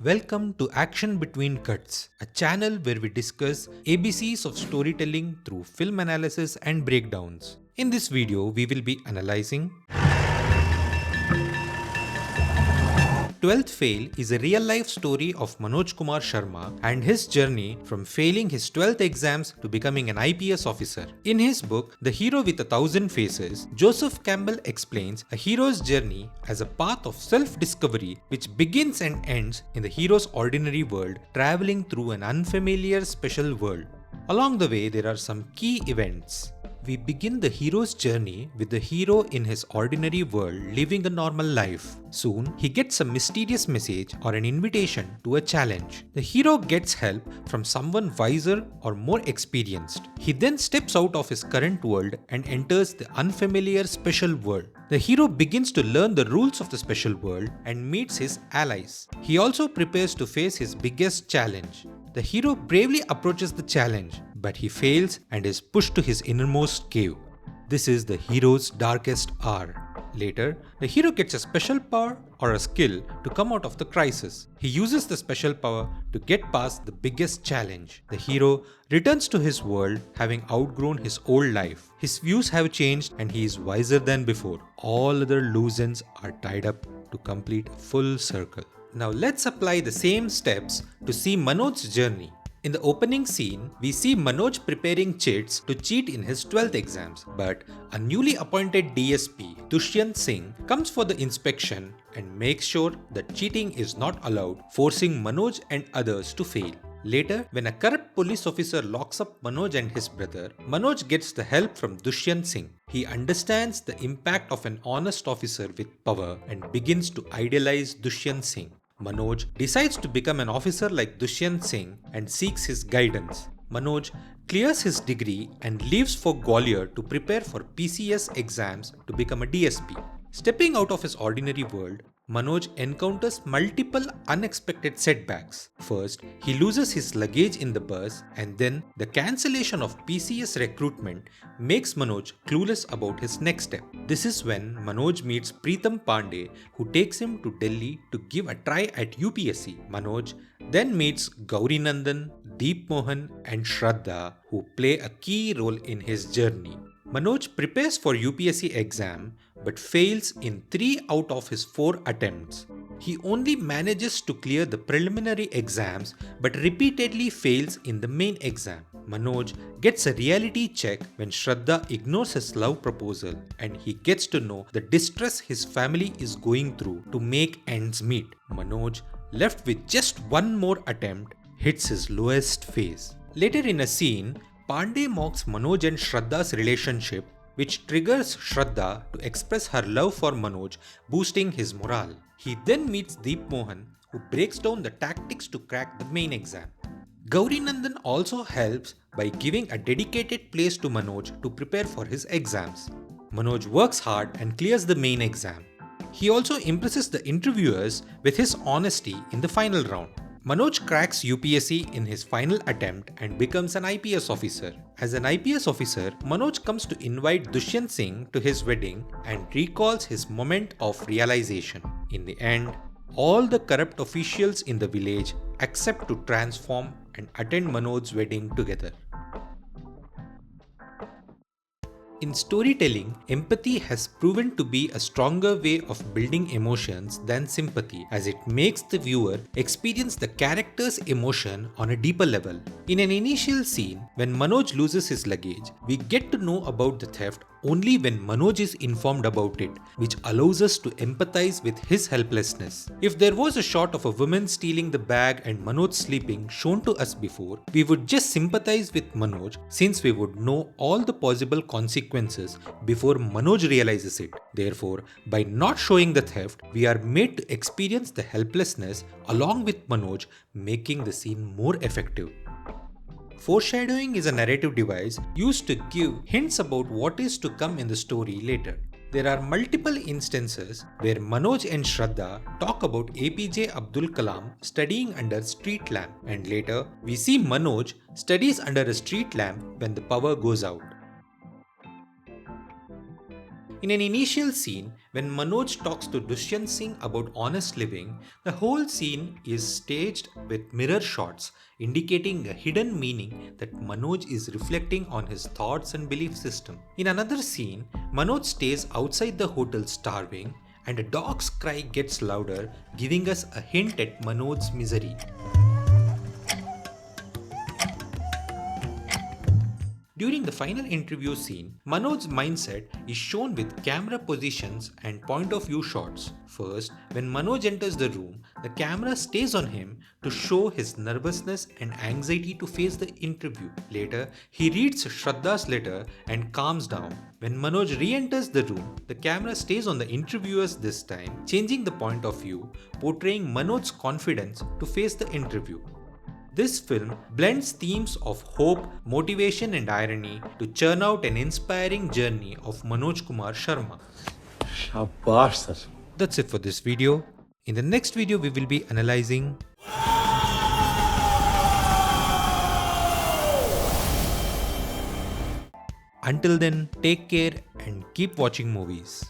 Welcome to Action Between Cuts, a channel where we discuss ABCs of storytelling through film analysis and breakdowns. In this video, we will be analyzing 12th Fail is a real-life story of Manoj Kumar Sharma and his journey from failing his 12th exams to becoming an IPS officer. In his book, The Hero with a Thousand Faces, Joseph Campbell explains a hero's journey as a path of self-discovery which begins and ends in the hero's ordinary world, traveling through an unfamiliar special world. Along the way, there are some key events. We begin the hero's journey with the hero in his ordinary world living a normal life. Soon, he gets a mysterious message or an invitation to a challenge. The hero gets help from someone wiser or more experienced. He then steps out of his current world and enters the unfamiliar special world. The hero begins to learn the rules of the special world and meets his allies. He also prepares to face his biggest challenge. The hero bravely approaches the challenge, but he fails and is pushed to his innermost cave. This is the hero's darkest hour. Later, the hero gets a special power or a skill to come out of the crisis. He uses the special power to get past the biggest challenge. The hero returns to his world having outgrown his old life. His views have changed and he is wiser than before. All other loose ends are tied up to complete a full circle. Now let's apply the same steps to see Manoj's journey. In the opening scene, we see Manoj preparing chits to cheat in his 12th exams, but a newly appointed DSP, Dushyant Singh, comes for the inspection and makes sure that cheating is not allowed, forcing Manoj and others to fail. Later, when a corrupt police officer locks up Manoj and his brother, Manoj gets the help from Dushyant Singh. He understands the impact of an honest officer with power and begins to idolize Dushyant Singh. Manoj decides to become an officer like Dushyant Singh and seeks his guidance. Manoj clears his degree and leaves for Gwalior to prepare for PCS exams to become a DSP. Stepping out of his ordinary world, Manoj encounters multiple unexpected setbacks. First, he loses his luggage in the bus, and then the cancellation of PCS recruitment makes Manoj clueless about his next step. This is when Manoj meets Preetham Pandey, who takes him to Delhi to give a try at UPSC. Manoj then meets Gauri Nandan, Deep Mohan, and Shraddha, who play a key role in his journey. Manoj prepares for UPSC exam but fails in 3 out of his 4 attempts. He only manages to clear the preliminary exams but repeatedly fails in the main exam. Manoj gets a reality check when Shraddha ignores his love proposal and he gets to know the distress his family is going through to make ends meet. Manoj, left with just one more attempt, hits his lowest phase. Later in a scene, Pandey mocks Manoj and Shraddha's relationship, which triggers Shraddha to express her love for Manoj, boosting his morale. He then meets Deep Mohan, who breaks down the tactics to crack the main exam. Gauri Nandan also helps by giving a dedicated place to Manoj to prepare for his exams. Manoj works hard and clears the main exam. He also impresses the interviewers with his honesty in the final round. Manoj cracks UPSC in his final attempt and becomes an IPS officer. As an IPS officer, Manoj comes to invite Dushyant Singh to his wedding and recalls his moment of realization. In the end, all the corrupt officials in the village accept to transform and attend Manoj's wedding together. In storytelling, empathy has proven to be a stronger way of building emotions than sympathy, as it makes the viewer experience the character's emotion on a deeper level. In an initial scene, when Manoj loses his luggage, we get to know about the theft only when Manoj is informed about it, which allows us to empathize with his helplessness. If there was a shot of a woman stealing the bag and Manoj sleeping shown to us before, we would just sympathize with Manoj since we would know all the possible consequences before Manoj realizes it. Therefore, by not showing the theft, we are made to experience the helplessness along with Manoj, making the scene more effective. Foreshadowing is a narrative device used to give hints about what is to come in the story later. There are multiple instances where Manoj and Shraddha talk about APJ Abdul Kalam studying under street lamp, and later we see Manoj studies under a street lamp when the power goes out. In an initial scene, when Manoj talks to Dushyant Singh about honest living, the whole scene is staged with mirror shots, indicating a hidden meaning that Manoj is reflecting on his thoughts and belief system. In another scene, Manoj stays outside the hotel starving, and a dog's cry gets louder, giving us a hint at Manoj's misery. During the final interview scene, Manoj's mindset is shown with camera positions and point of view shots. First, when Manoj enters the room, the camera stays on him to show his nervousness and anxiety to face the interview. Later, he reads Shraddha's letter and calms down. When Manoj re-enters the room, the camera stays on the interviewers this time, changing the point of view, portraying Manoj's confidence to face the interview. This film blends themes of hope, motivation and irony to churn out an inspiring journey of Manoj Kumar Sharma. Shabash, sir. That's it for this video. In the next video, we will be analyzing Until then, take care and keep watching movies.